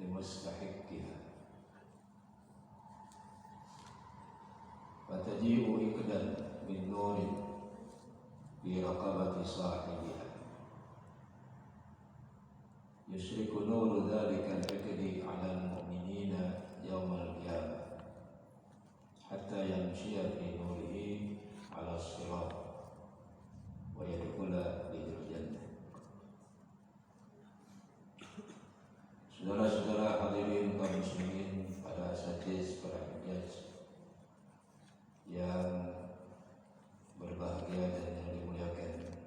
لمستحقها فتجيء إكدا من نور في رقبة صاحبها يشرك نور ذلك الإكد على المؤمنين يوم القيامة حتى يمشي في نوره على الصراط ويدخل الجنة. Saudara-saudara hadirin kaum muslimin pada asatidz, para hujjaj yang berbahagia dan yang dimuliakan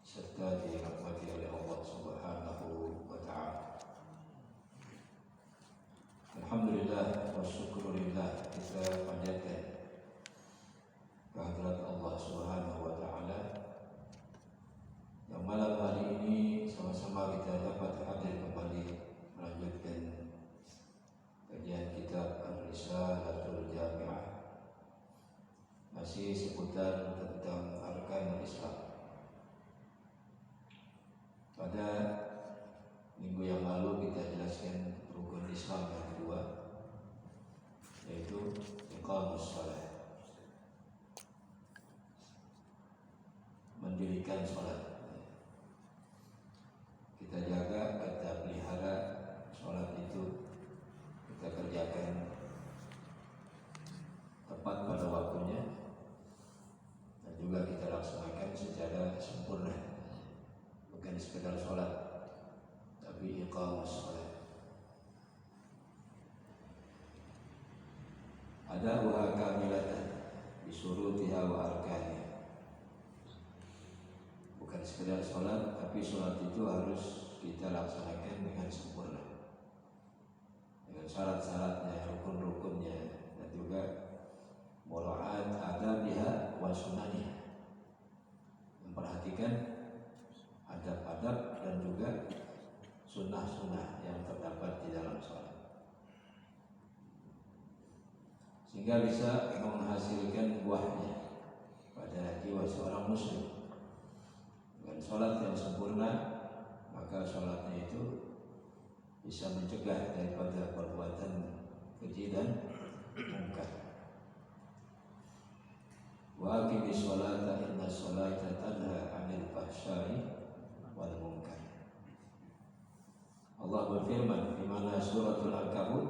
serta dirahmati oleh Allah Subhanahu wa taala. Alhamdulillah wa syukurillah, kita panjatkan kehadirat Allah Subhanahu wa taala yang malam hari ini sama-sama kita dapat hadir kembali melanjutkan kajian kitab Ar-Risalatul Jami'ah, masih seputar tentang arkanul Islam. Pada minggu yang lalu kita jelaskan rukun Islam yang kedua, yaitu iqamus shalah, mendirikan sholat. Kita jaga, kita pelihara sholat itu, kita kerjakan tepat pada waktunya, dan juga kita laksanakan secara sempurna, bukan sekedar sholat tapi iqamus shalah. Ada wa kamilatan bisurutiha wa arkaniha, bukan sekedar sholat, tapi sholat itu harus kita laksanakan dengan sempurna, dengan syarat-syaratnya, rukun-rukunnya, dan juga mura'at adabiha wa sunaniha, memperhatikan adab-adab dan juga sunnah-sunnah yang terdapat di dalam sholat, sehingga bisa menghasilkan buahnya pada jiwa seorang muslim. Dengan sholat yang sempurna, maka sholatnya itu bisa mencegah daripada perbuatan keji dan mungkar. Wa aqimis sholata inna sholata tanha 'anil fahsya'i wal munkar. Allah berfirman di mana suratul Ankabut,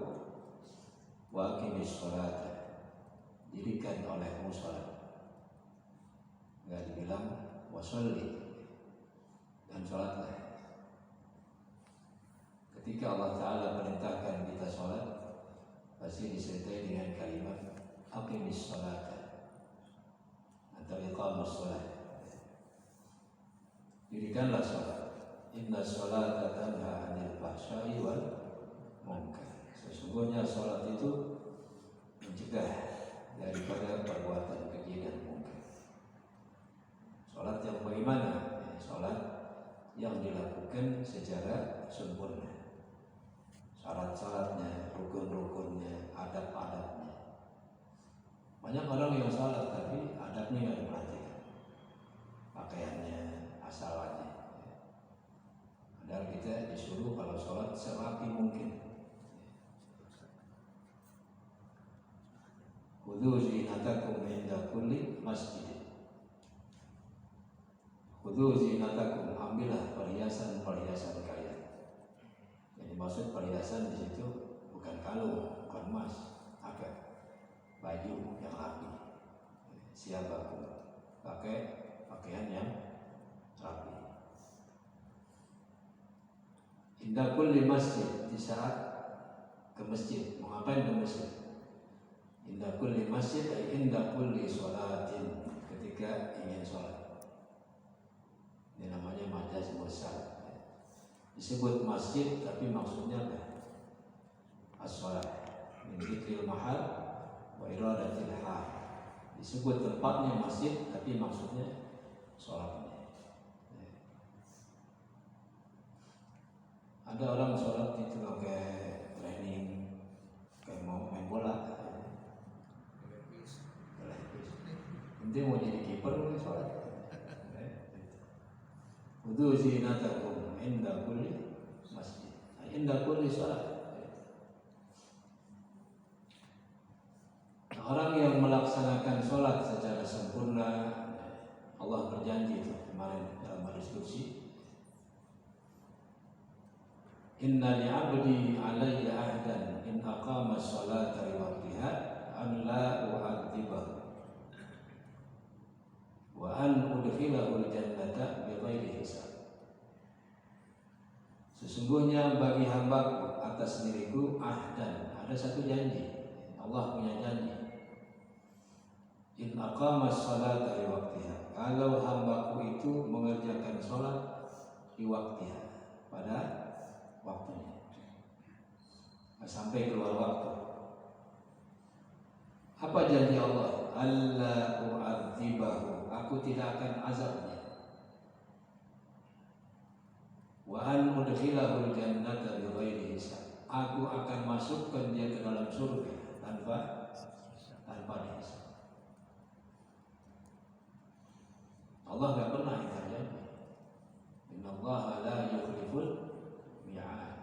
wa aqimis sholata, dirikan olehmu sholat. Enggak dibilang wasolli, dan sholatlah. Ketika Allah Ta'ala perintahkan kita sholat, pasti disertai dengan kalimat aqimis sholata atau iqamus sholat, dirikanlah sholat. Inna sholata tanha 'anil fahsya'i wal munkar. Sesungguhnya sholat itu mencegah daripada perbuatan keji dan mungkar. Sholat yang bagaimana? Sholat yang dilakukan secara sempurna, syarat-syaratnya, rukun-rukunnya, adab-adabnya. Banyak orang yang sholat tapi adabnya nggak diperhatikan, pakaiannya asal aja. Padahal kita disuruh kalau sholat serapi mungkin. Khudhu zinatakum inda kulli masjid. Khudhu zinatakum, ambillah perhiasan-perhiasan kalian. Yang dimaksud perhiasan di situ bukan kalung, bukan emas, apa? Baju yang rapi. Siapakum, pakai pakaian yang rapi. Inda kulli masjid, di saat ke masjid. Mau ngapain ke masjid? Inda kulli masjid ay inda kulli sholatin, ketika ingin sholat. Ini namanya majaz mursal. Disebut masjid tapi maksudnya apa? As-sholat min dzikril mahal wa iradatil hal. Disebut tempatnya masjid tapi maksudnya sholatnya. Ada orang sholat itu pakai training, kayak mau main bola. Nanti mau jadi kiper sholat. Khudhu zinatakum inda kulli masjid. inda kulli sholat. Orang yang melaksanakan sholat secara sempurna, Allah berjanji itu kemarin dalam hadis qudsi, inna li'abdi alayya ahdan in aqama sholata li waqtiha an la u'adzibahu wa an udkhilahu al-jannata bighairi hisab. Sesungguhnya bagi hambaku atas diriku ahdan, ada satu janji. Allah punya janji. In aqama sholata li waqtiha, kalau hambaku itu mengerjakan sholat di waktiha, pada waktunya, sampai keluar waktu. Apa janji Allah? Alla u'adzibahu, aku tidak akan azabnya. Wa an udkhilahul jannata bighairi hisab, aku akan masukkan dia ke dalam surga tanpa dihisab. Allah tidak pernah ingkar janji. Innallaha la yukhliful mi'ad.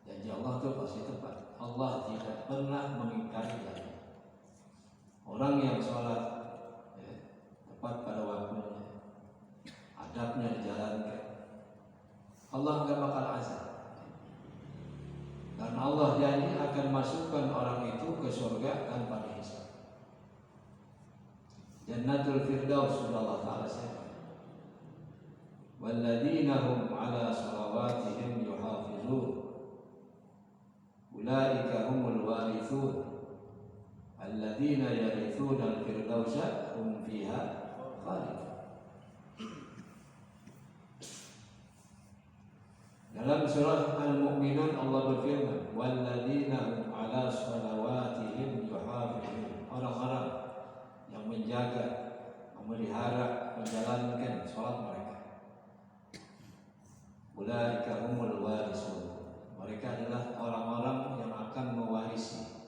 Janji Allah itu pasti tepat. Allah tidak pernah mengingkari janji. Orang yang sholat tepat pada waktunya, adabnya dijalankan, Allah nggak bakal azab. Dan Allah janji akan masukkan orang itu ke surga tanpa dihisab. Jannatul Firdaus, sudah Allah Ta'ala sebut, walladzina hum ala salawatihim yuhafizun ulaika humul warithun alladzina yarithuna al-firdausa hum fiha khalidun. Dalam surah Al-Mu'minun Allah berfirman, walladzina hum ala salawatihim yuhafizun, orang-orang yang menjaga, memelihara, menjalankan sholat mereka. Ulaika humul warisun, mereka adalah orang-orang yang akan mewarisi.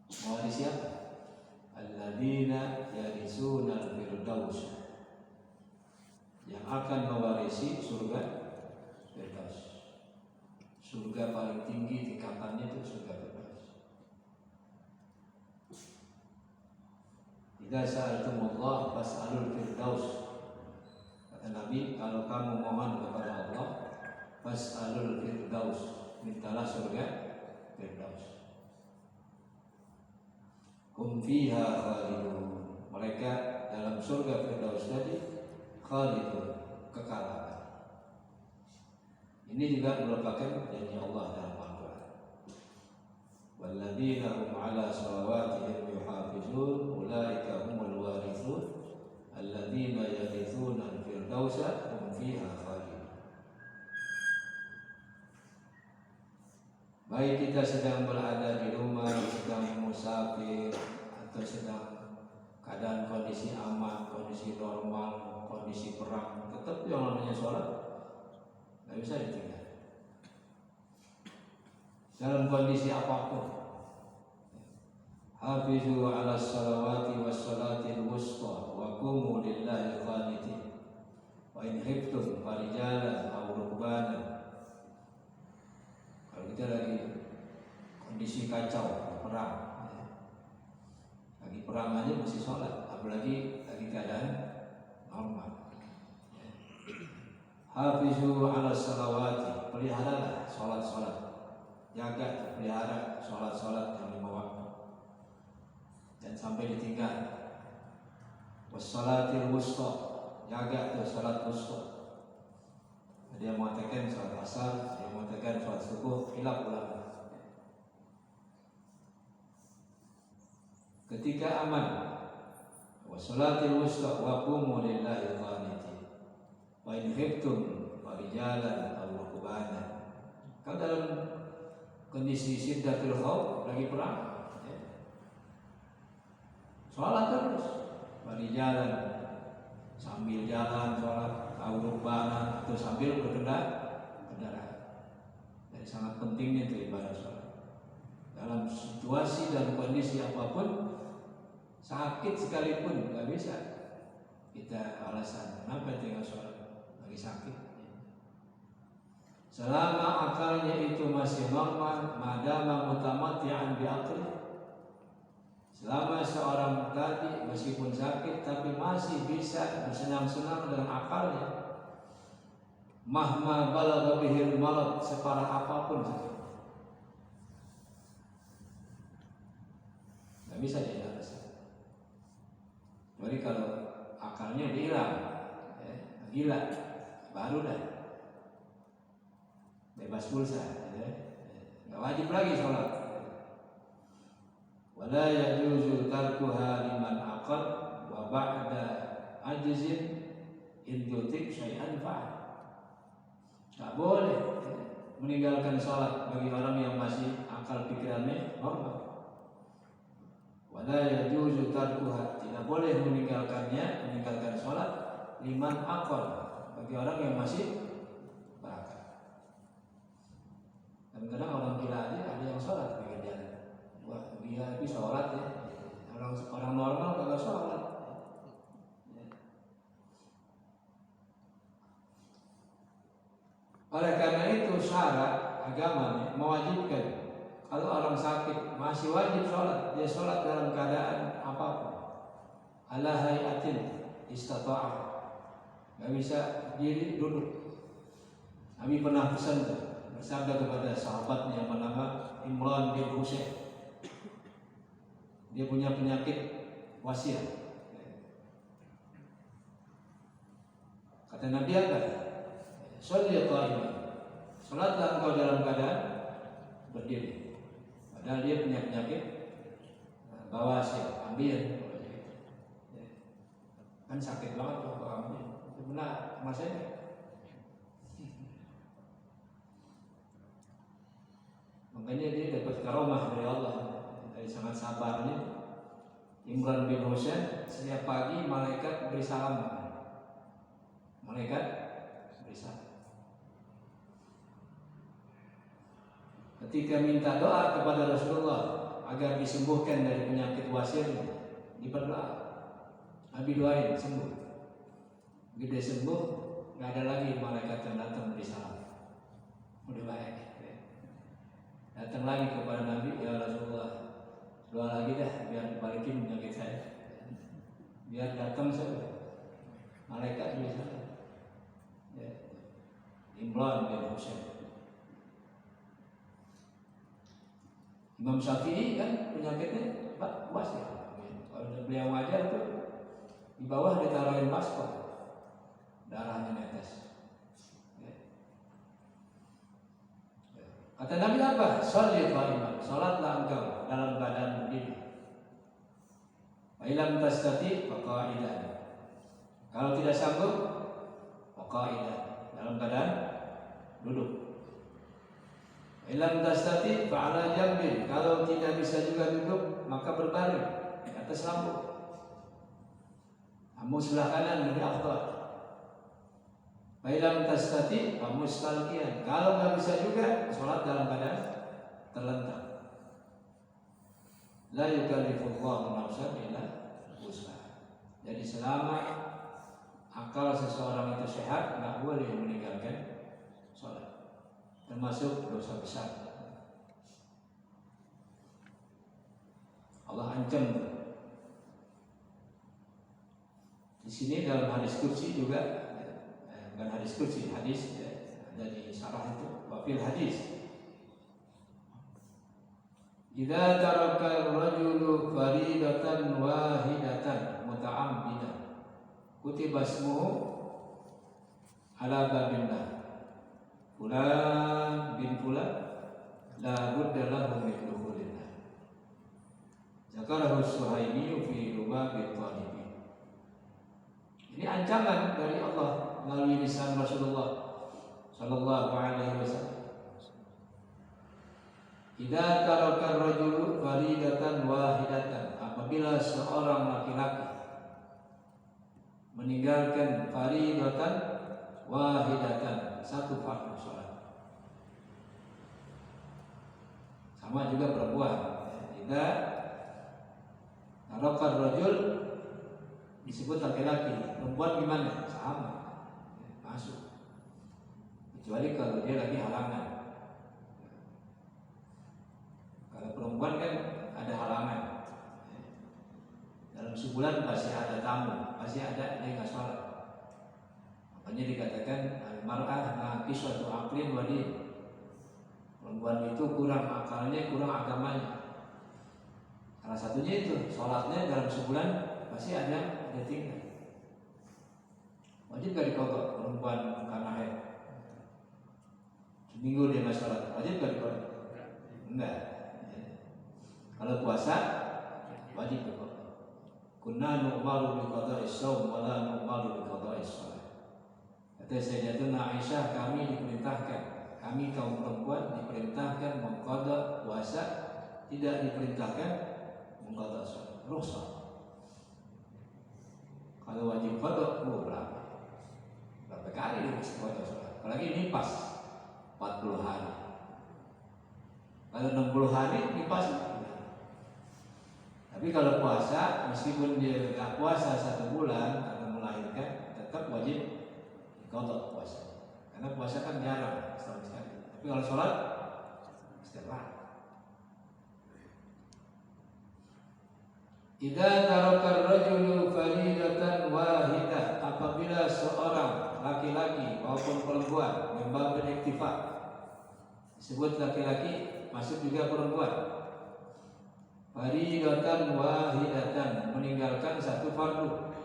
Mewarisi apa? Alladzina yarisuna al-firdaus, yang akan mewarisi surga Firdaus. Surga paling tinggi tingkatannya itu surga Firdaus. Idza sa'altumullah fas'alul firdaus. Kata Nabi, kalau kamu mohon kepada Allah, fas'alul firdaus, mintalah surga Firdaus. Hum fiha khalidun, mereka dalam surga Firdaus tadi khalidun, kekal. Ini juga merupakan janji Allah dalam Al-Quran. Walladzina hum ala salawatihim yuhafizun ulaika humul warithun alladzina yarithuna al-firdausa hum fiha khalidun. Baik kita sedang berada di rumah, sedang musafir, atau sedang keadaan kondisi aman, kondisi normal, kondisi perang, tetap yang namanya sholat nggak bisa ditinggal. Dalam kondisi apapun, hafizu ala salawati was salatil wusta wa qumu lillahi qanitin wa in khiftum farijalan aw rukbanan. Kalau kita lagi kondisi kacau, perang, lagi perang aja mesti sholat, apalagi lagi keadaan normal. Hafizu ala salawati, peliharalah sholat-sholat, jaga, pelihara sholat-sholat yang 5 waktu, dan sampai ditinggal. Wassalatil wusta, jaga tuh sholat wusta. Ada yang mengatakan sholat asar, ada yang mengatakan sholat subuh, khilaf ulama. Ketika aman, wassalatil wusta wa qumu lillahi qanitin wa in khiftum farijalan aw rukbanan. Kalau dalam kondisi syiddatul khauf, lagi perang, sholat terus, farijalan, sambil jalan sholat, aw rukbanan, atau sambil berkendara. Jadi sangat pentingnya itu ibadah sholat. Dalam situasi dan kondisi apapun, sakit sekalipun nggak bisa kita alasan kenapa tinggal sholat lagi sakit. selama akalnya itu masih normal, madama mutamatti'an bi aqli, selama seorang tadi meskipun sakit tapi masih bisa bersenang-senang dengan akalnya, mahma balagha bihil marad, separah apapun sakit, nggak bisa dia rasa. Jadi kalau akalnya hilang, gila, baru dah bebas pulsa, nggak wajib lagi sholat. Wala yajuzu tarkuha liman aqal wa ba'da ajzin in tutik syai'an fa'al. Nggak boleh meninggalkan sholat bagi orang yang masih akal pikirannya normal. Wala yajuzu tarkuha, tidak boleh meninggalkan sholat liman aqal, bagi orang yang masih berakal. Kadang-kadang orang gila aja ada yang sholat pikir dia, wah dia itu sholat ya. Orang normal kagak sholat. Oleh karena itu syarat agama mewajibkan kalau orang sakit masih wajib sholat, dia sholat dalam keadaan apapun, ala hayatin istata'ah, nggak bisa diri duduk. Nabi pernah pesan bersabda kepada sahabatnya yang bernama Imran bin Husain, dia punya penyakit wasiat. Kata Nabi apa? Sholli qa'iman, salatlah engkau dalam keadaan berdiri. Padahal dia punya penyakit bawasir, ambil, kan sakit banget kalau ambil. Itu benar masanya. Makanya dia dapat karomah dari Allah, dari sangat sabarnya. Imran bin Husain setiap pagi malaikat beri salam. Malaikat beri salam. Ketika minta doa kepada Rasulullah agar disembuhkan dari penyakit wasirnya, diberdoa. Nabi doain sembuh. Begitu dia sembuh, nggak ada lagi malaikat yang datang beri salam. Udah baik. Datang lagi kepada Nabi, ya Rasulullah, doa lagi dah biar dibalikin penyakit saya. Biar datang saja malaikat bisa. Ya. Imran bin Husain. Imam Syafi'i kan penyakitnya wasir. Kalau beliau ngajar tuh di bawah ditaruhin paspor, darahnya netes. Kata Nabi apa? Sholli qa'iman, salatlah engkau dalam keadaan berdiri. Fa illam tastati fa qa'idan. Kalau tidak sanggup, fa qa'idan, dalam keadaan duduk. Ilam tastati fa'ala jambin. Kalau tidak bisa juga duduk, maka berbaring di atas lambung. Kamu sebelah kanan dari afdal. Ilam tastati famustalqiyan. Kalau nggak bisa juga, sholat dalam keadaan terlentang. La yukallifullahu nafsan illa wus'aha. Jadi selama akal seseorang itu sehat, nggak boleh meninggalkan sholat, termasuk dosa besar. Allah ancam. Di sini dalam hadis kursi juga, bukan hadis kursi, hadis ada di syarah itu. Wafil hadis, idza taraka ar-rajulu faridatan wahidatan muta'ammidan kutiba ismuhu ala babillah. Fulan bin Fulan la budda lahu min dukhulillah. Zakarahu Suhaimi fi Lubabil Talibin. Ini ancaman dari Allah melalui lisan Rasulullah sallallahu alaihi wasallam. Idza taraka ar-rajulu faridatan wahidatan, apabila seorang laki-laki meninggalkan faridatan wahidatan, satu fardu sholat. Sama juga perempuan. Tidak taraka ar-rajul disebut laki-laki, perempuan gimana? Sama, masuk. kecuali kalau dia lagi halangan. Kalau perempuan kan ada halangan, dalam sebulan pasti ada tamu, pasti ada dia nggak sholat. Makanya dikatakan al-mar'ah naqisatu aqlin wa din. Perempuan itu kurang akalnya, kurang agamanya. Salah satunya itu sholatnya dalam sebulan pasti ada dia tinggal. Wajib gak dikodok perempuan karena haid? Seminggu dia nggak sholat, wajib gak dikodok? Enggak. Kalau puasa wajib dikodok. Kunna nu'maru biqada'is shaum wa la nu'maru biqada'is shalah. Kata Sayyidatuna Aisyah, kami diperintahkan, kami kaum perempuan diperintahkan mengqada puasa, tidak diperintahkan mengqada sholat. Rukhsah. Kalau wajib qada berapa kali dia mesti qada sholat? Apalagi ini pas 40 hari. Kalau 60 hari ini pas. Tapi kalau puasa, meskipun dia nggak puasa 1 bulan karena melahirkan, tetap wajib qada puasa. Karena puasa kan jarang setahun sekali. Tapi kalau sholat setiap hari. Idza taraka ar-rajulu faridatan wahidah, apabila seorang laki-laki maupun perempuan membab iktifa, disebut laki-laki masuk juga perempuan, faridatan wahidatan, meninggalkan satu fardu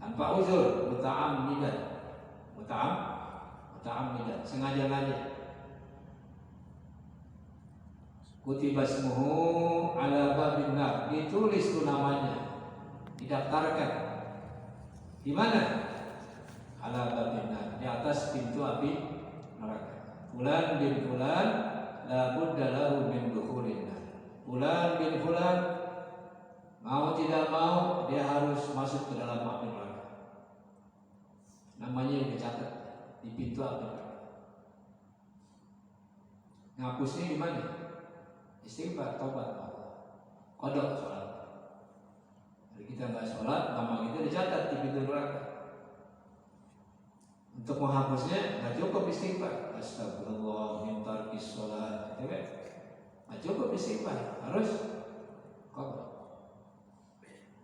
tanpa uzur, muta'ammidan, sengaja-ngaja. Kutiba ismuhu ala babin nar, ditulis tuh namanya, didaftarkan di mana? Ala babin nar, di atas pintu api neraka. Fulan bin fulan la budda lahu min dukhulin nar. Fulan bin fulan mau tidak mau dia harus masuk ke dalam api neraka. Namanya dicatat di pintu api neraka. Ngapusnya di mana? Istighfar, taubat, qada sholat. Jadi kita nggak sholat, nama kita dicatat di pintu neraka. Untuk menghapusnya nggak cukup istighfar, astagfirullah min tarkis sholat, nggak cukup istighfar, harus qada.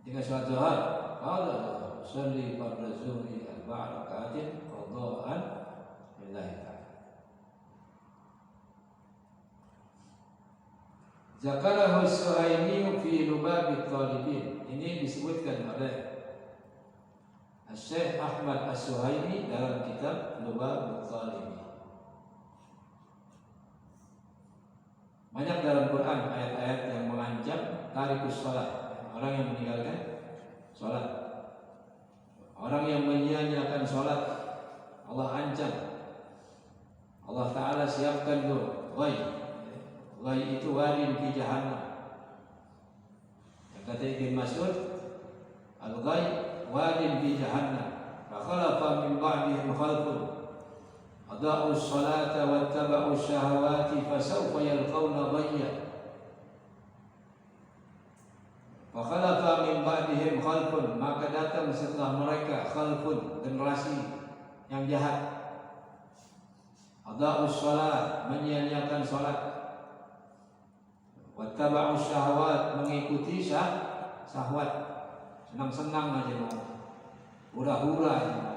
Jika sholat zuhur, qada sholli fardhu zuhri arba'a raka'atin qada'an lillahi ta'ala. Zakarahu Suhaimi fi Lubabit Talibin. Ini disebutkan oleh Syekh Ahmad As-Suhaimi dalam kitab Lubabit Talibin. Banyak dalam Quran ayat-ayat yang mengancam tarikus sholat, orang yang meninggalkan sholat, orang yang menyia-nyiakan sholat, Allah ancam. Allah Ta'ala siapkan tuh ghaib. Ghaib itu wadin fi jahannam. Yang kata Ibn Mas'ud, al-ghaib wadin fi jahannam. Fa khalafa min ba'dihim khalfun adha'u as-salata wattaba'u ash-shahawati fasawfa yalqawna ghayya. Fa khalafa min ba'dihim khalfun, maka datang setelah mereka khalfun, generasi yang jahat. Adha'u as-salat, menyia-nyiakan salat. Wattaba'u syahwat, mengikuti syahwat, senang-senang aja mau, hura-hura aja.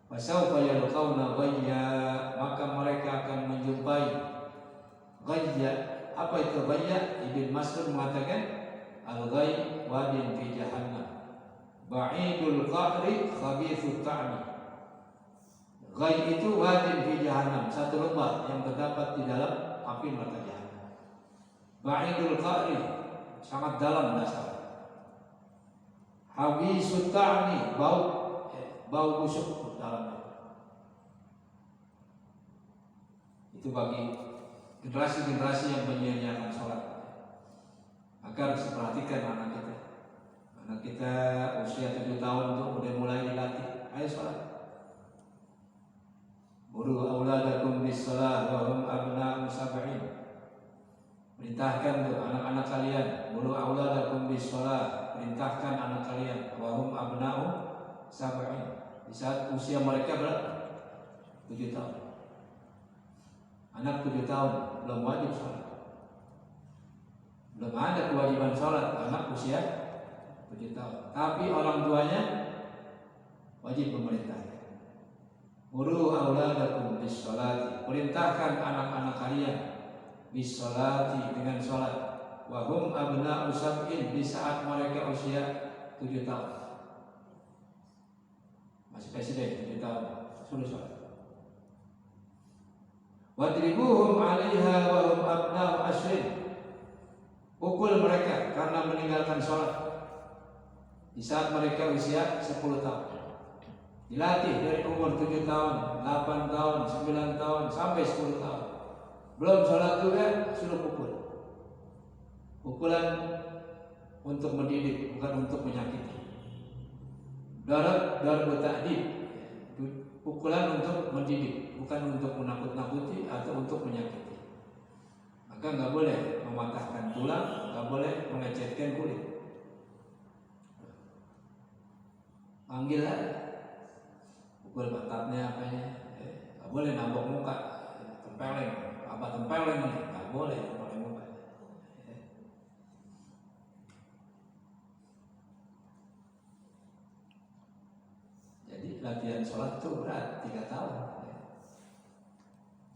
Fasawfa yalqawna ghayya, maka mereka akan menjumpai ghayya. Apa itu ghayya? Ibn Mas'ud mengatakan al-ghayy wadin fi jahannam, ba'idul qa'ri khabithut ta'mi. Ghayy itu wadin fi jahannam, satu lembah yang terdapat di dalam api neraka jahannam. Ba'idul qa'ri, sangat dalam dasar. Habisut ta'ni, bau busuk dalamnya. Itu bagi generasi-generasi yang menyia-nyiakan sholat. Maka harus diperhatikan anak kita. Anak kita usia 7 tahun tuh udah mulai dilatih, ayo sholat. Muru auladakum bis-shalah wa hum abna'u sab'in. Perintahkan tuh anak-anak kalian, mulu auladakum bis-shalah, perintahkan anak kalian, wa hum abna'u sab'in, di saat usia mereka berapa? 7 tahun. Anak 7 tahun belum wajib sholat. Belum ada kewajiban sholat anak usia 7 tahun. Tapi orang tuanya wajib memerintahkan. Muru auladakum bis sholati. Perintahkan anak-anak kalian bis sholati, dengan sholat. Wa hum abna'u sab'in, di saat mereka usia 7 tahun. Masih presiden 7 tahun suruh sholat. Wadribuhum 'alaiha wa hum abna'u ashrin. Pukul mereka karena meninggalkan sholat di saat mereka usia 10 tahun. Dilatih dari umur 7 tahun, 8 tahun, 9 tahun, sampai 10 tahun. Belum sholat juga suruh pukul. Pukulan untuk mendidik, bukan untuk menyakiti. Darbu ta'dib, pukulan untuk mendidik, bukan untuk menakut-nakuti atau untuk menyakiti. Maka nggak boleh mematahkan tulang, nggak boleh mengecetkan kulit. Panggil aja, pukul pantatnya apanya, nggak boleh nabok muka, tempeleng, apa tempeleng ini, nggak boleh tempeleng muka. Jadi latihan sholat itu berat, 3 tahun.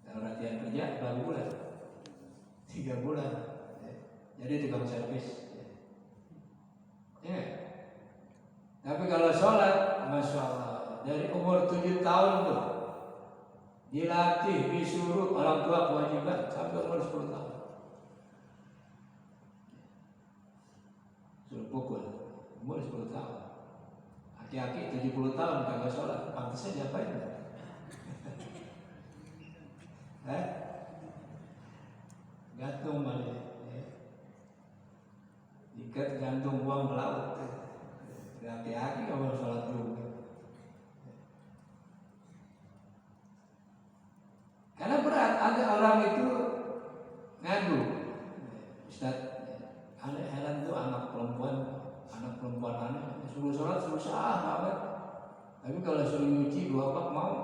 Kalau latihan kerja berapa bulan? 3 bulan. Jadi tukang servis. Ya. Tapi kalau sholat, masya Allah, dari umur 7 tahun tuh dilatih, disuruh orang tua kewajiban sampai umur 10 tahun. Suruh pukul umur 10 tahun. Aki-aki 70 tahun kagak sholat, pantasnya diapain? Gantung balik, ikat gantung buang ke laut. Hati-hati kalau sholat juga. Karena berat, ada orang itu ngadu, Ustaz, aneh heran tuh anak perempuan aneh, suruh sholat susah banget. Tapi kalau suruh nyuci 2 bak mau.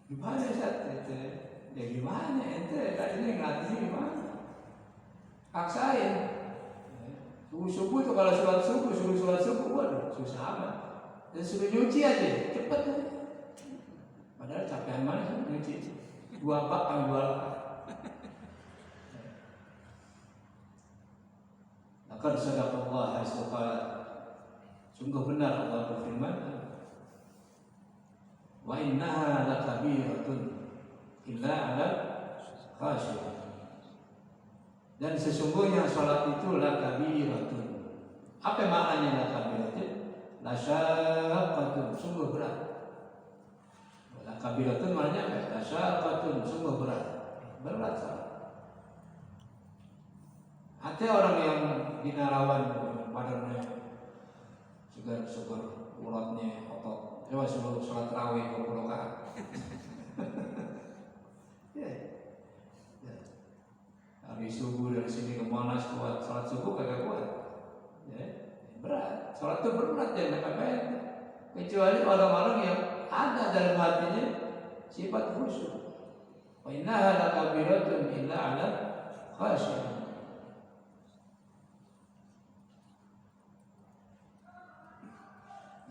Gimana Ustaz? Ya gimana ente tadinya ngelatihnya gimana? Paksain. Subuh itu kalau suruh sholat subuh, waduh susah amat. Dan suruh nyuci aja, cepet aja. Padahal capean mana sih nyuci? 2 bak kali 2 bak. Laqad sadaqallahu haitsu qala. Sungguh benar Allah berfirman, wa innaha lakabiratun illa 'alal khashiyin. Dan sesungguhnya sholat itu lakabiratun. Apa maknanya lakabiratun? Lasyaqqatun, sungguh berat. Lakabiratun maknanya apa? Lasyaqqatun, sungguh berat. Berat sholat. Ada orang yang binarawan badannya segar uratnya otot. Coba suruh sholat tarawih 20 rakaat. Hari subuh dari sini ke Monas kuat, sholat subuh kagak kuat. Berat. Sholat itu berat ya, ngapain? Kecuali orang-orang yang ada dalam hatinya sifat khusyuk. Wa innaha lakabiratun illa 'alal khashiyin.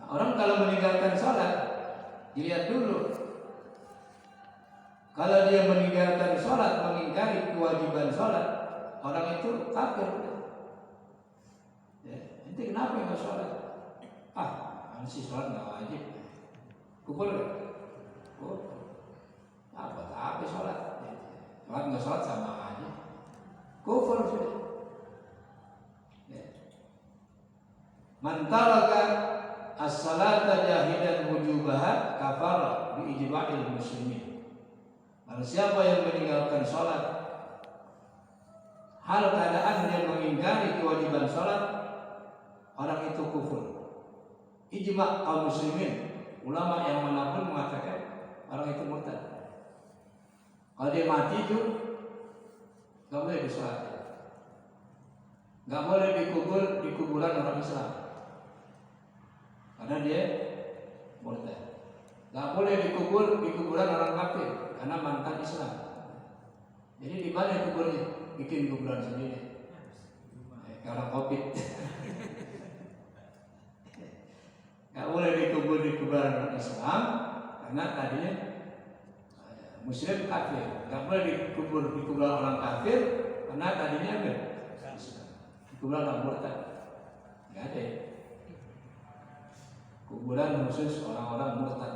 Orang kalau meninggalkan sholat, dilihat dulu. Kalau dia meninggalkan sholat, mengingkari kewajiban sholat, orang itu kafir. Ya, ente kenapa nggak sholat? Masih sholat nggak wajib. Kufur nggak? Apa sholat? Sholat nggak sholat sama aja. Kufur sudah. Man taraka as-salata jahidan wujubaha kafara bi ijma'il muslimin. Barang siapa yang meninggalkan sholat hal keadaan dia mengingkari kewajiban sholat, orang itu kufur. Ijma' kaum muslimin, ulama yang manapun mengatakan orang itu murtad. Kalau dia mati itu nggak boleh disolat, nggak boleh dikubur di kuburan orang Islam. Karena dia murtad. Nggak boleh dikubur di kuburan orang kafir karena mantan Islam. Jadi di mana kuburnya? Bikin kuburan sendiri. Kayak orang Covid. Nggak boleh dikubur di kuburan orang Islam karena tadinya Muslim kafir. Nggak boleh dikubur di kuburan orang kafir karena tadinya Islam. Di kuburan orang murtad. Nggak ada. Kuburan khusus orang-orang murtad.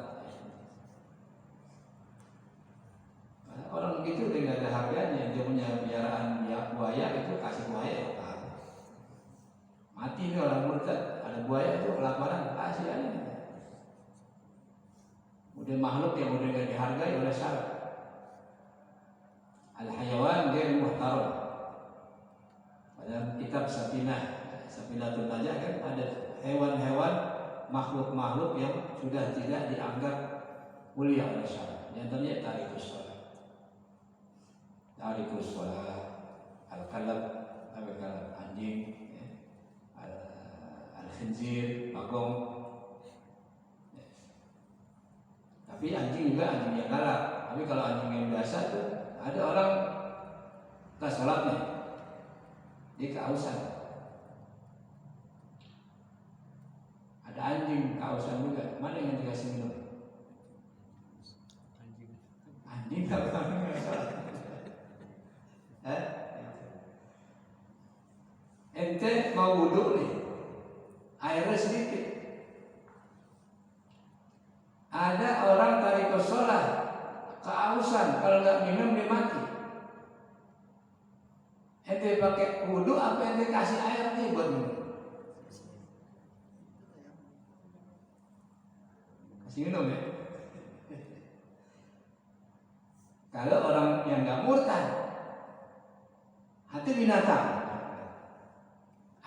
Orang begitu udah nggak ada harganya. Dia punya piaraan buaya itu kasih buaya mati nih orang murtad. Ada buaya itu kelaparan kasih aja. Udah makhluk yang udah nggak dihargai oleh syariat. Al-hayawan ghair muhtaram. Dalam kitab Safinatul Najah kan ada hewan-hewan makhluk-makhluk yang sudah tidak dianggap mulia oleh syariat. Di antaranya tarikus sholat, al-kalab, anjing, al-khinzir, bagong. Tapi anjing juga anjing yang galak. Tapi kalau anjing yang biasa itu ada orang tak sholatnya, dia kehausan. Ada anjing kehausan juga. Mana yang dikasih minum? Anjing tak sholat. Ente mau wudhu nih, airnya sedikit. Ada orang tarikus sholat, kehausan, kalau nggak minum dia mati. Ente pakai wudhu apa ente kasih air nih buat minum? Kasih minum ya. Kalau orang yang nggak murtad, hati binatang.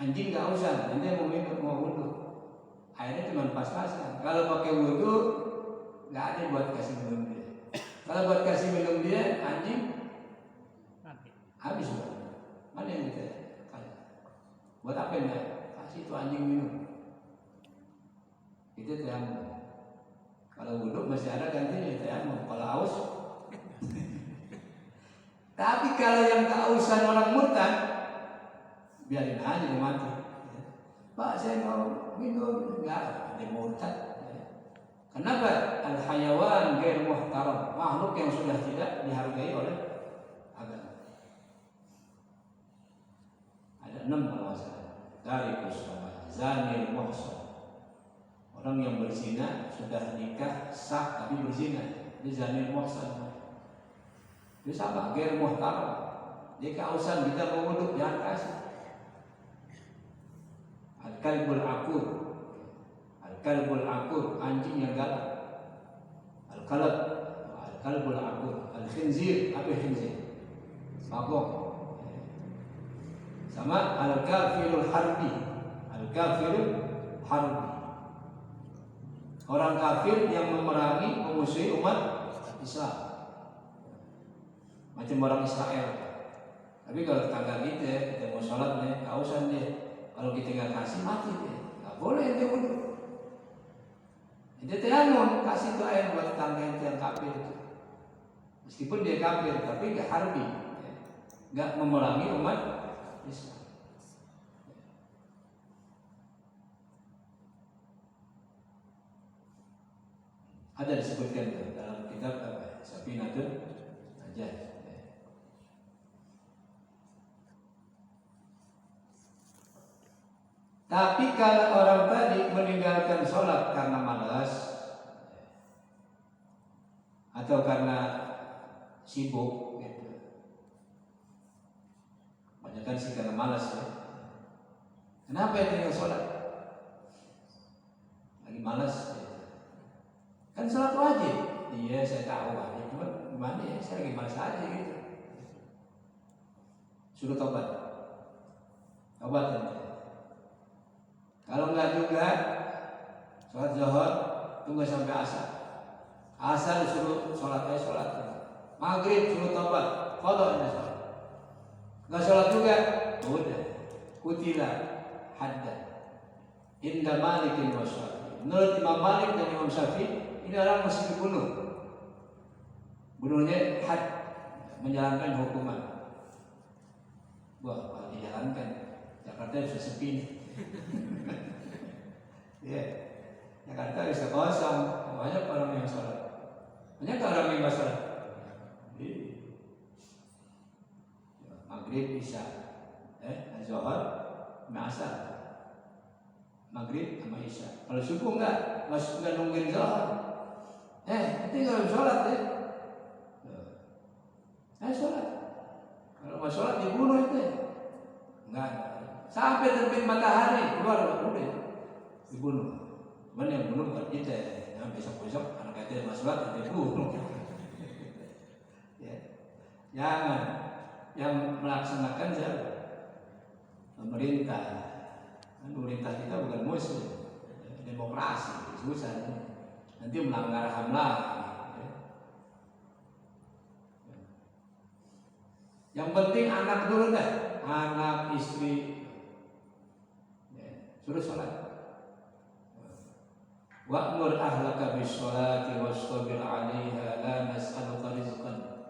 Anjing nggak usah, ente mau minum mau wudhu, airnya cuma pas-pasan. Kalau pakai wudhu, nggak ada buat kasih minum dia. Kalau buat kasih minum dia, anjing habis buat. Mana yang kita kasih? Buat apa enggak? Kasih itu anjing minum. Itu tayamum. Kalau wudhu masih ada gantinya tayamum. Kalau haus, tapi kalau yang kehausan orang murtad, biarin aja dia mati. Pak saya mau minum, enggak ada murtad. Kenapa? Al-hayawan ghair muhtaram, makhluk yang sudah tidak dihargai oleh agama. Ada 6 permasalahan. Tarikus sholat, zanil muhsan. Orang yang berzina sudah nikah sah tapi berzina, dia zanil muhsan. Dia sama ghair muhtaram. Dia kehausan, kita mau wudhu jangan kasih. Al-kalbul akur, anjing yang galak. Al-kalbul akur, al-khinzir, apa khinzir? Bagong. Sama al-kafirul harbi. Orang kafir yang memerangi, memusuhi umat Islam. Macam orang Israel. Tapi kalau tetangga kita mau sholat nih, kehausan dia. Kalau kita nggak kasih mati dia, nggak boleh ente wudhu. Ente tayamum, kasih itu air buat tetangga ente yang kafir itu. Meskipun dia kafir, tapi nggak harbi, nggak memerangi umat Islam. Ada disebutkan dalam kitab Safinatul Najah. Tapi kalau orang tadi meninggalkan sholat karena malas atau karena sibuk, gitu. Banyak kan sih karena malas ya. Kenapa ya tinggal sholat? Lagi malas. Ya. Kan sholat wajib. Iya saya tahu wajib, cuma gimana ya? Saya lagi malas aja gitu. Suruh tobat. Tobat ya. Kalau enggak juga sholat zuhur tunggu sampai asar. Asar disuruh sholat Maghrib suruh tobat, qadha anda sholat. Enggak sholat juga, udah kutila hadda inda malikin wa syafi'i. Menurut Imam Malik dan Imam Syafi'i, ini orang mesti dibunuh. Bunuhnya had, menjalankan hukuman. Wah, kalau dijalankan, Jakarta bisa sepi nih. Ya, Jakarta bisa kosong, banyak orang yang sholat. Banyak orang yang nggak sholat. Maghrib bisa, Zuhur, Asar, Maghrib sama Isya. Kalau subuh enggak nungguin Zuhur. Nanti kalau sholat sholat. Kalau mau sholat dibunuh itu, enggak. Sampai terbit matahari keluar udah dibunuh. Cuman yang bunuh bukan kita, yang besok-besok anak kita mau sholat dibunuh. Ya, jangan. Yang melaksanakan siapa? Pemerintah. Pemerintah kita bukan muslim, demokrasi, susah. Nanti melanggar HAM lagi. Yang penting anak dulu dah, anak istri, suruh sholat. Wa'mur ahlaka bis-sholati wastabir 'alaiha la nas'aluka rizqan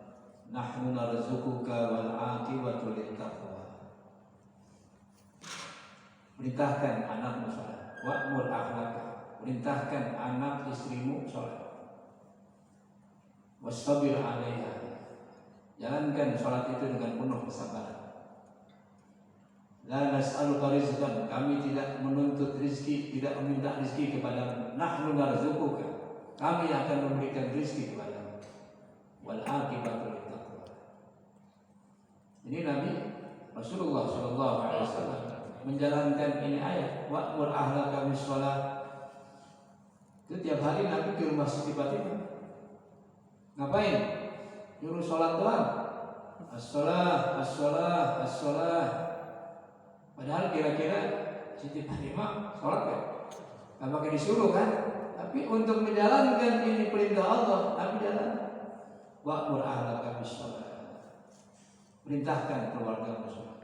nahnu narzuquka wal 'aqibatu lit-taqwa. Perintahkan anakmu sholat. Wa'mur ahlaka, perintahkan anak istrimu sholat. Wastabir 'alaiha, jalankan sholat itu dengan penuh kesabaran. La nas'aluka rizqan, kami tidak menuntut rizki, tidak meminta rizki kepadamu. Nahnu narzuquka, kami akan memberikan rizki kepadamu. Wal 'aqibatu lit-taqwa. Ini Nabi Rasulullah SAW menjalankan ini ayat. Wa'mur ahlaka bis-shalah. Itu tiap hari Nabi ke rumah Siti Fatimah. Ngapain? Nyuruh sholat doang. As-shalah, as-shalah, as-shalah. Padahal kira-kira Siti Fatimah sholat kan? Gak pakai disuruh kan? Tapi untuk menjalankan ini perintah Allah, Nabi jalan. Wa'mur ahlaka bis-shalah. Perintahkan keluarga sholat.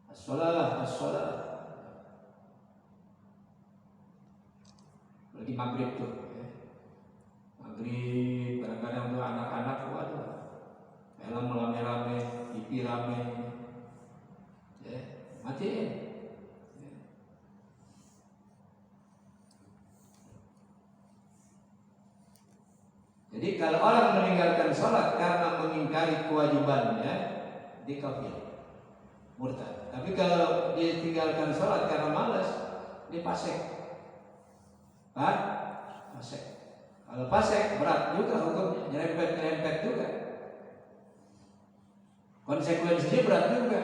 As-shalah, as-shalah. Lagi maghrib tuh. Maghrib, kadang-kadang tuh anak-anak waduh, film rame-rame, TV rame, matiin. Jadi kalau orang meninggalkan sholat karena mengingkari kewajibannya, dia kafir, murtad. Tapi kalau dia tinggalkan sholat karena malas, dia fasik. Fasik. Kalau fasik berat juga hukumnya, nyerempet juga. Konsekuensinya berat juga.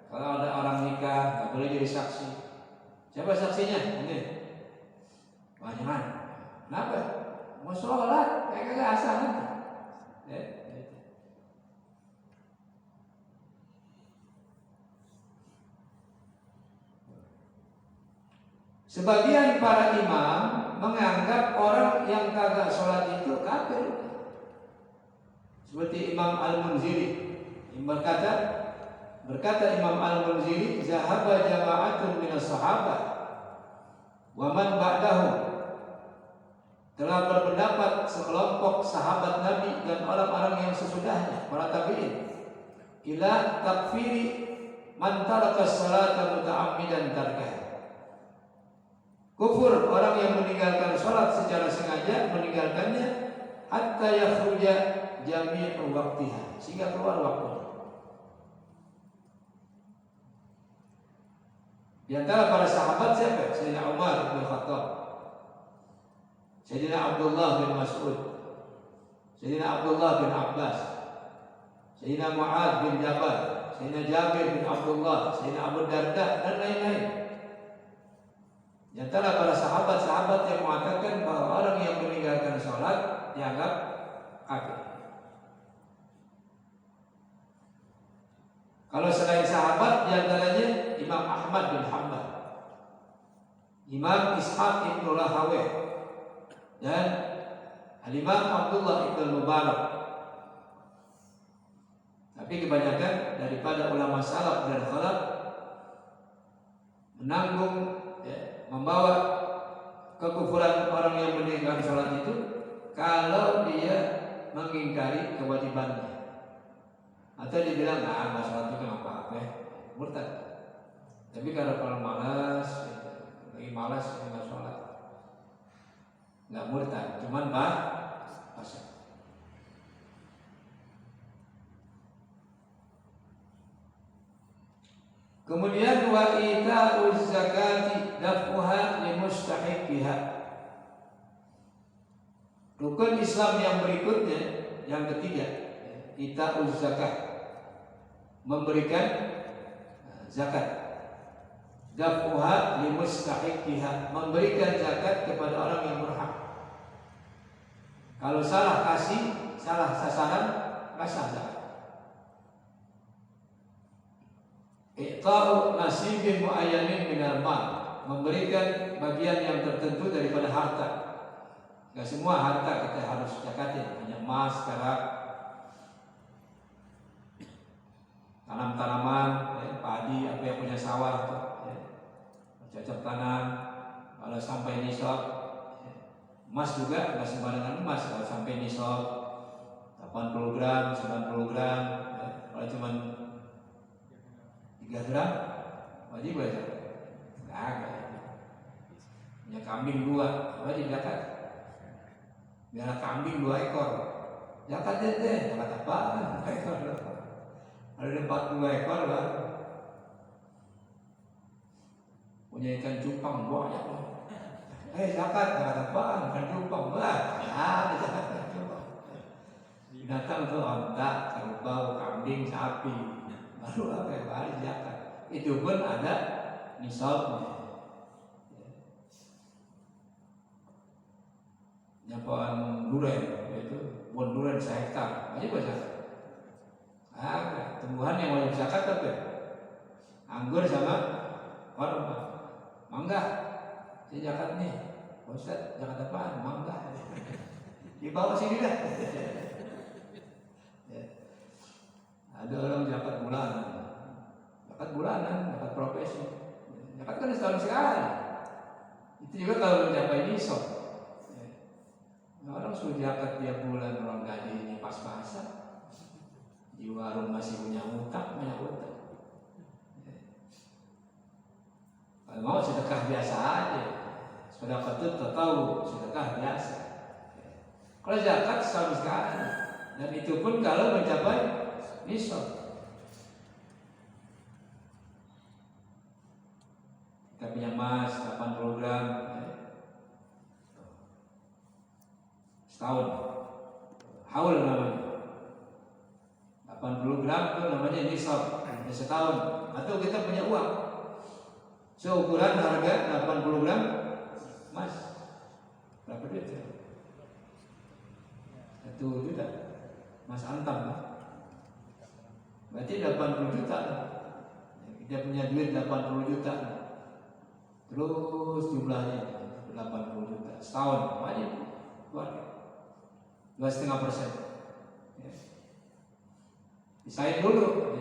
Kalau ada orang nikah, nggak boleh jadi saksi. Siapa saksinya? Ini. Jangan. Kenapa? Mau sholat, kayak kagak asal. Sebagian para imam menganggap orang yang kagak sholat itu kafir. Seperti Imam Al-Munziri berkata Imam Al-Munziri, zahaba jama'atun minas sahabat wa man ba'dahum, telah berpendapat sekelompok sahabat Nabi dan orang-orang yang sesudahnya, para tabi'in, ila takfiri man taraka sholata muta'ammidan tarkah. Kufur orang yang meninggalkan sholat secara sengaja meninggalkannya hatta yakhruja jami'u waqtiha, sehingga keluar waktu. Di antara para sahabat siapa? Sayyidina Umar bin Khattab, Sayyidina Abdullah bin Mas'ud, Sayyidina Abdullah bin Abbas, Sayyidina Mu'ad bin Jabal, Sayyidina Jabir bin Abdullah, Sayyidina Abu Darda dan lain-lain. Di antara para sahabat-sahabat yang mengatakan bahwa orang yang meninggalkan sholat dianggap kafir. Kalau selain sahabat, di antaranya Imam Ahmad bin Hanbal, Imam Ishaq ibn Rahaweh, dan Al-Imam Abdullah ibn Mubarak. Tapi kebanyakan daripada ulama salaf dan khalaf menanggung, membawa kekufuran orang yang meninggalkan sholat itu kalau dia mengingkari kewajibannya atau dia bilang nggak sholat itu nggak apa-apa, murtad. Tapi kalau malas, lagi malas nggak sholat, nggak murtad, cuman pasal. Kemudian wa ita'uz zakati daf'uha li mustahiqiha. Rukun Islam yang berikutnya, yang ketiga, ita'uz zakat, memberikan zakat. Daf'uha li mustahiqiha, memberikan zakat kepada orang yang berhak. Kalau salah kasih, salah sasaran, nggak sah zakat. Iqta'u nasibin mu'ayyanin minal mal, memberikan bagian yang tertentu daripada harta. Gak semua harta kita harus zakatin, hanya emas, perak, tanam-tanaman, padi, apa yang punya sawah, cocok tanam. Kalau sampai nisab, emas juga gak sembarangan emas. Kalau sampai nisab 80 gram, 90 gram, kalau cuma 3 gram wajib aja, nggak ada. Punya kambing 2 wajib zakat. Biar kambing 2 ekor, zakat deh. Zakat apaan? 2 ekor. Kalau ada 42 ekor lah. Punya ikan cupang banyak loh. Zakat apaan? Ikan cupang lah. Ada zakat ikan cupang. Binatang tuh onta, kerbau, kambing, sapi. Baru apa yang balik zakat. Itu pun ada nisabnya. Pohon duren, yaitu pohon duren sehektar, wajib zakat. Tumbuhan yang wajib zakat apa? Anggur sama korma, mangga. Saya zakat nih, Ustaz, zakat apaan? Mangga. Di bawah sini dah. Ada orang zakat bulanan, zakat profesi. Zakat kan setahun sekali. Itu juga kalau mencapai nisab. Orang suruh zakat tiap bulan, orang gajinya pas-pasan. Di warung masih punya utang, banyak utang. Kalau mau sedekah biasa aja. Sedekah itu tahu sedekah biasa. Kalau zakat setahun sekali, dan itu pun kalau mencapai nisab. Kita punya emas 80 gram setahun, haul namanya. 80 gram itu namanya nisab setahun. Atau kita punya uang seukuran harga 80 gram emas, berapa duit? 1 juta emas antam. Berarti 80 juta. Kita punya duit 80 juta. Terus jumlahnya 80 juta setahun, wajib keluar 2,5%. Pisahin dulu.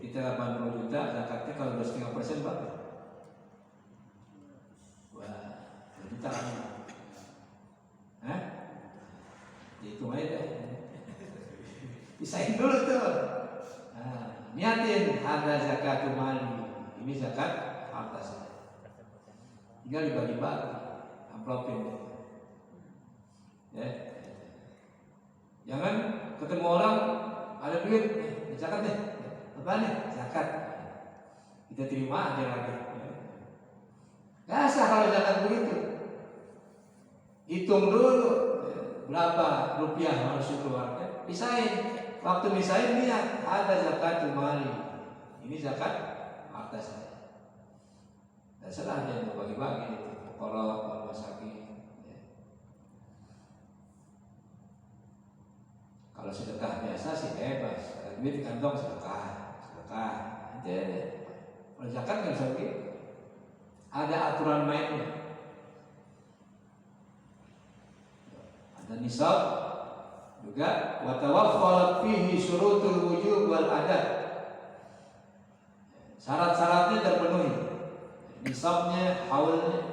Kita 80 juta, zakatnya kalau 2,5% berapa? Wah, 2 juta. Itu aja deh. Pisahin dulu tuh. Niatin ada zakatul mali. Ini zakat harta saya. Tinggal dibagi-bagi, amplopin. Ya. Jangan ketemu orang ada duit, zakat deh. Apa nih? Zakat. Kita terima aja lagi. Gak sah kalau zakat begitu. Hitung dulu berapa rupiah harus dikeluarkan. Pisahin. Waktu misahin lihat ada zakatul mali. Ini zakat harta saya. Dan setelah dia bagi-bagi itu kalau masakin. Kalau sedekah biasa sih bebas. Ada duit di kantong sedekah. Kalau zakat nggak bisa begitu. Ada aturan mainnya. Ada nisab juga wa tawaffarat fihi syurutul wujub wal adad. Syarat-syaratnya terpenuhi. Nisabnya, haulnya.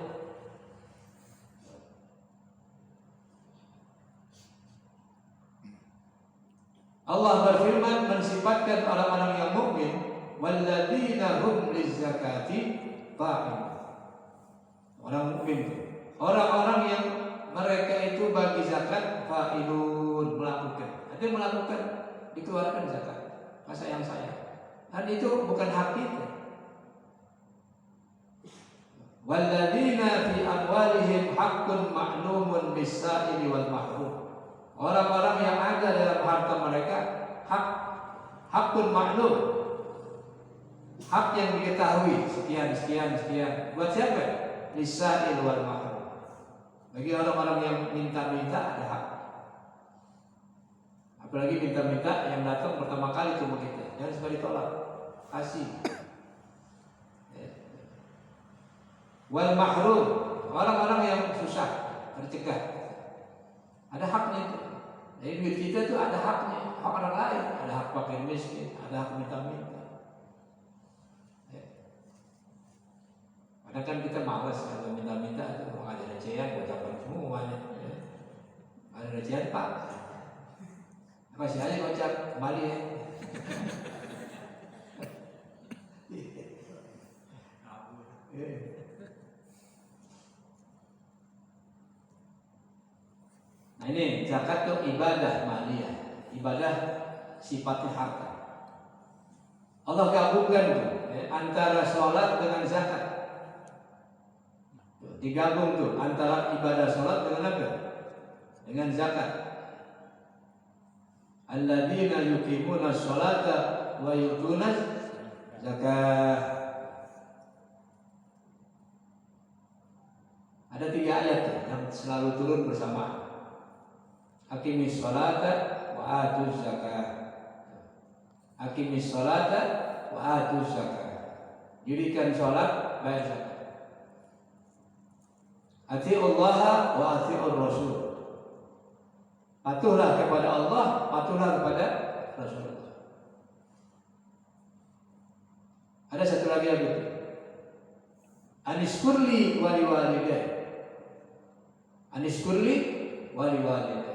Allah berfirman mensifatkan orang-orang yang mukmin, walladzina hum lizakati fa'ilun. Orang mukmin itu orang-orang yang mereka itu bagi zakat fa'ilun, melakukan. Artinya melakukan, dikeluarkan zakat. Masa yang saya. Dan itu bukan hak kita. Walladzina fi amwalihim haqqun ma'lumun bis-sa'ili wal mahrum. Orang-orang yang ada dalam harta mereka haqqun ma'lum. Hak yang diketahui sekian. Buat siapa? Lis-sa'il wal mahrum. Bagi orang-orang yang minta-minta ada hak. Apalagi minta-minta yang datang pertama kali cuma kita. Jangan sekali tolak. Kasih. Wal mahrum, orang-orang yang susah, tercegah. Ada haknya itu. Jadi duit kita itu ada haknya, hak orang lain, ada hak fakir miskin, ada hak minta-minta. Kadang kan kita malas kalau minta-minta itu ada recehan, ucapan semuanya. Ada recehan Pak, masih aja kocak kembali ya. Nah ini zakat itu ibadah maliyah, ibadah sifatnya harta. Allah gabungkan tuh antara sholat dengan zakat. Digabung tuh antara ibadah sholat dengan apa? Dengan zakat. Alladzina yuqimuna sholata wa yutuna zakat. Ada 3 ayat tuh yang selalu turun bersamaan. Aqimis sholata wa atuz zakat. Aqimis sholata wa atuz zakat. Dirikan sholat, bayar zakat. Atiullaha wa atiur rasul. Patuhlah kepada Allah, patuhlah kepada Rasulullah. Ada satu lagi yang betul. Aniskurli wali walidain. Aniskurli wali walidain.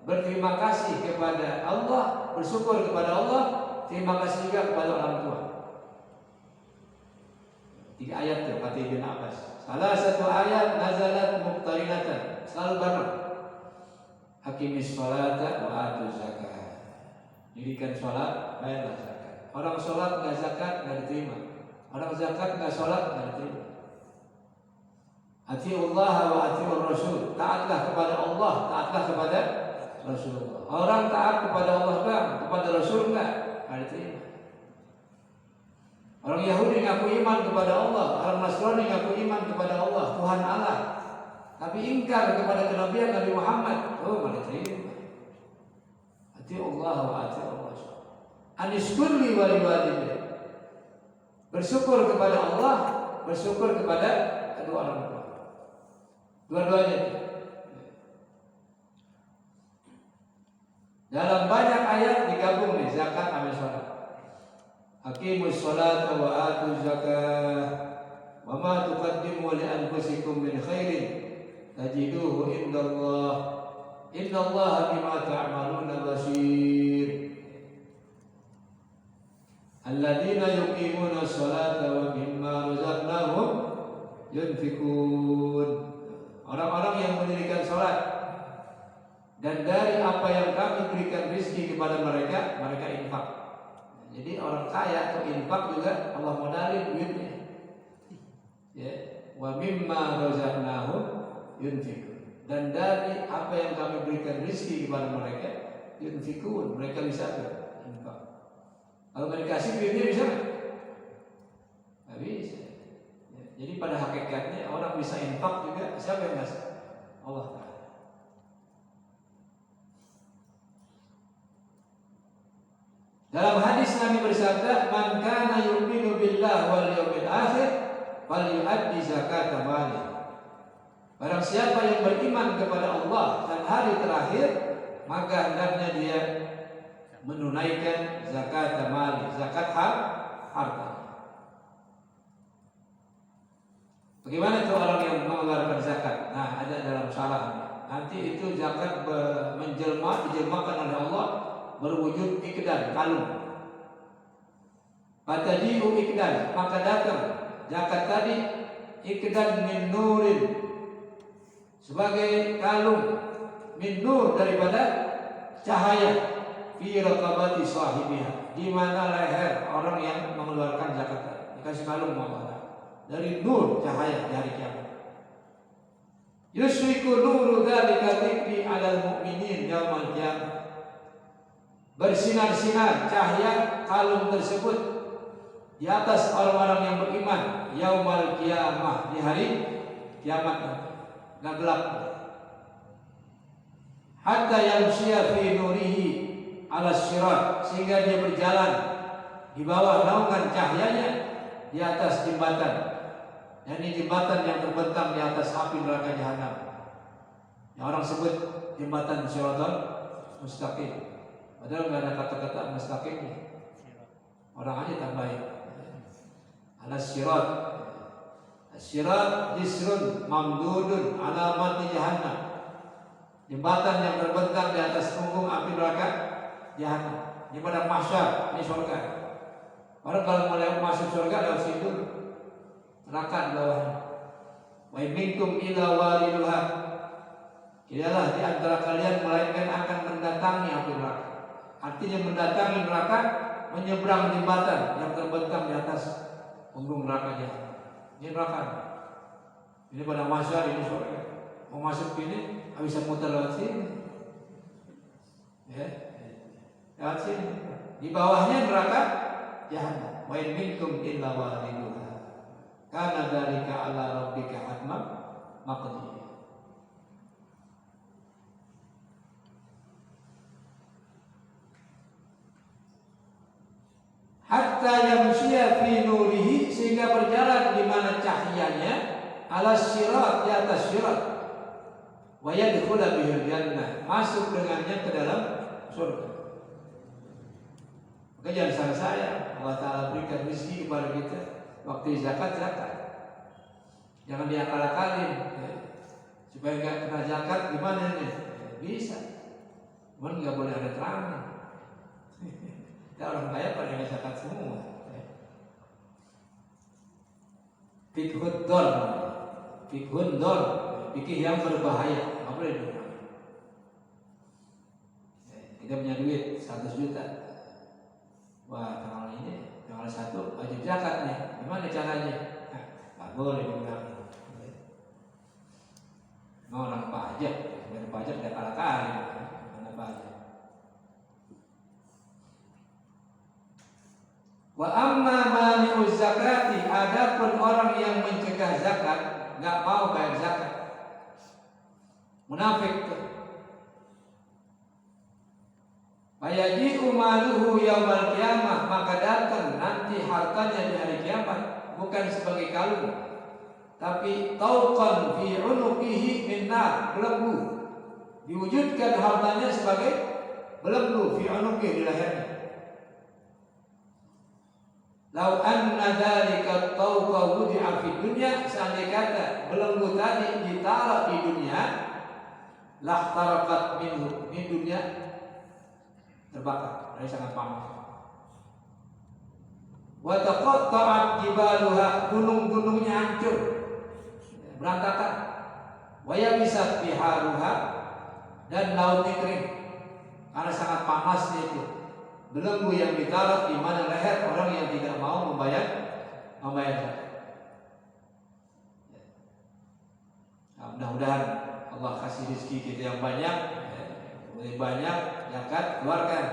Berterima kasih kepada Allah, bersyukur kepada Allah, terima kasih juga kepada orang tua. 3 ayat tuh kata Ibn Abbas. Salah satu ayat nazalat muqtarinatan, selalu bareng. Hakimis sholata wa atuz zakat. Dirikan sholat, bayarlah zakat. Orang sholat nggak zakat nggak diterima. Orang zakat nggak sholat nggak diterima. Atiullah wa atiur rasul. Taatlah kepada Allah, taatlah kepada Rasulullah. Orang taat kepada Allah bang, kepada Rasul enggak diterima. Orang Yahudi ngaku iman kepada Allah, orang Nasrani ngaku iman kepada Allah, Tuhan Allah. Tapi ingkar kepada kenabian Nabi Muhammad, enggak diterima. Atiullah wa atiur rasul. Aniskurli wali walidain. Bersyukur kepada Allah, bersyukur kepada kedua orang tua. Dua-duanya. Dalam banyak ayat digabung nih zakat sama sholat. Aqimus sholata wa atuz zakah. Wa ma tuqaddimu li anfusikum min khairin tajiduhu indallah. Innallaha bima ta'maluna basir. Alladzina yuqimuna sholata wa mimma razaqnahum yunfikun. Orang-orang yang mendirikan sholat dan dari apa yang kami berikan rezeki kepada mereka, mereka infak. Jadi orang kaya atau infak juga Allah modalin duitnya. Ya, wa mimma razaqnahum yunfikun. Dan dari apa yang kami berikan rezeki kepada mereka, yunfikun, mereka bisa infak. Kalau nggak dikasih duitnya bisa nggak? Nggak bisa. Ya, jadi pada hakikatnya orang bisa infak juga, siapa yang ngasih? Allah Ta'ala. Dalam hadis Nabi bersabda, "Man kana yu'minu billah wal yawmil akhir falyu'addi zakata mali." Barang siapa yang beriman kepada Allah dan hari terakhir, maka hendaknya dia menunaikan zakat mali, zakat harta. Bagaimana itu orang yang mengeluarkan zakat? Nah, ada dalam syarah. Nanti itu zakat dijemakan oleh Allah berwujud ikdan, kalung. Fataji'u ikdan, maka datang zakat tadi ikdan min nurin, sebagai kalung, min nur, daripada cahaya, fi raqabati sahibiha, di mana leher orang yang mengeluarkan zakat tadi. Dikasih kalung Allah dari nur, cahaya dari kiamat. Yusriku nuru dzalika dzikri 'alal mu'minin yaumal qiyamah. Bersinar-sinar cahaya kalung tersebut di atas orang-orang yang beriman yaumal qiyamah, di hari kiamat nanti. Enggak gelap. Hatta yamshiya fi nurihi 'ala sirat, sehingga dia berjalan di bawah naungan cahayanya di atas jembatan. Dan ini jembatan yang terbentang di atas api neraka jahanam. Yang orang sebut jembatan Shiratal Mustaqim. Padahal nggak ada kata-kata mustaqim. Orang aja tambahin. Ala sirat. Sirat jisrun mamdudun alamat jahannam. Jembatan yang terbentang di atas punggung api neraka jahanam. Di padang mahsyar, ini surga. Orang kalau mau masuk surga lewat situ, neraka di bawahnya. Wa minkum ila wariduha, tidaklah di antara kalian melainkan akan mendatangi api neraka. Artinya mendatangi neraka, menyeberang jembatan yang terbentang di atas punggung neraka jahanam. Ini neraka. Ini pada mahsyar, ini surga. Mau masuk ini bisa muter lewat sini. Ya, lewat sini. Di bawahnya neraka jahanam. Wa minkum illa wariduha. Karena dzalika 'ala rabbika hatman maqdi. Hatta yamshiya fi nurihi, sehingga berjalan di mana cahayanya, ala sirat, di atas sirat. Wa yadkhula bihil jannah, masuk dengannya ke dalam surga. Maka jangan salah saya, Allah Ta'ala berikan rezeki kepada kita. Waktu zakat, jangan diakal-akalin ya. Supaya nggak kena zakat gimana nih? Bisa, cuman nggak boleh ada terangnya. Kita orang kaya pada nggak zakat semua. Fikhud dol, fikhud dol, fikih yang berbahaya, nggak boleh diulang. Kita punya duit 100 juta, wah tanggal ini tanggal 1 wajib zakat nih. Gimana caranya? Nggak boleh diulangi. Mau orang pajak, bayar pajak udah kalah-kali, mana pajak. Wa amma mani'uz zakati, adapun orang yang mencegah zakat, nggak mau bayar zakat, munafik tuh. Fayaji'u maluhu yaumal qiyamah, maka datang nanti hartanya di hari kiamat, bukan sebagai kalung, tapi tauqan fi unuqihi min nar, belenggu. Diwujudkan hartanya sebagai belenggu fi unuqihi, di lehernya. Lau anna dzalika tauqa wudi'a fi dunya, seandainya kata belenggu tadi ditaruh di dunia, lahtarakat minhu, di dunia terbakar, dari sangat panas. Wa taqatta'at jibaluha, gunung-gunungnya hancur, berantakan. Wa yabisat biharuha, dan lautnya kering karena sangat panasnya itu. Belenggu yang ditaruh di mana leher orang yang tidak mau membayar zakat. Nah, mudah-mudahan Allah kasih rezeki kita yang banyak, lebih banyak zakat keluarkan.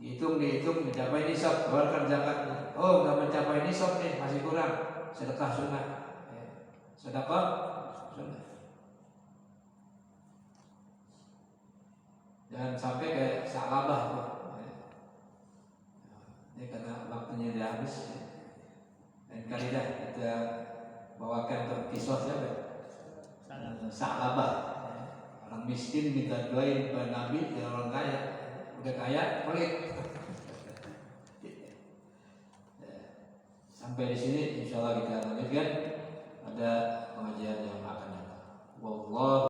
Dihitung mencapai nisab, keluarkan zakatnya. Oh, nggak mencapai nisab nih, masih kurang, sedekah sunnah. Sedekah sunnah. Jangan sampai kayak Sa'labah tuh. Ini karena waktunya sudah habis. Dan kali dah kita bawakan untuk kisah siapa? Sa'labah. Orang miskin minta doain kepada Nabi, dan orang kaya udah kaya pelit. Sampai di sini insyaallah kita lanjutkan pada pengajian yang akan datang. Wallahu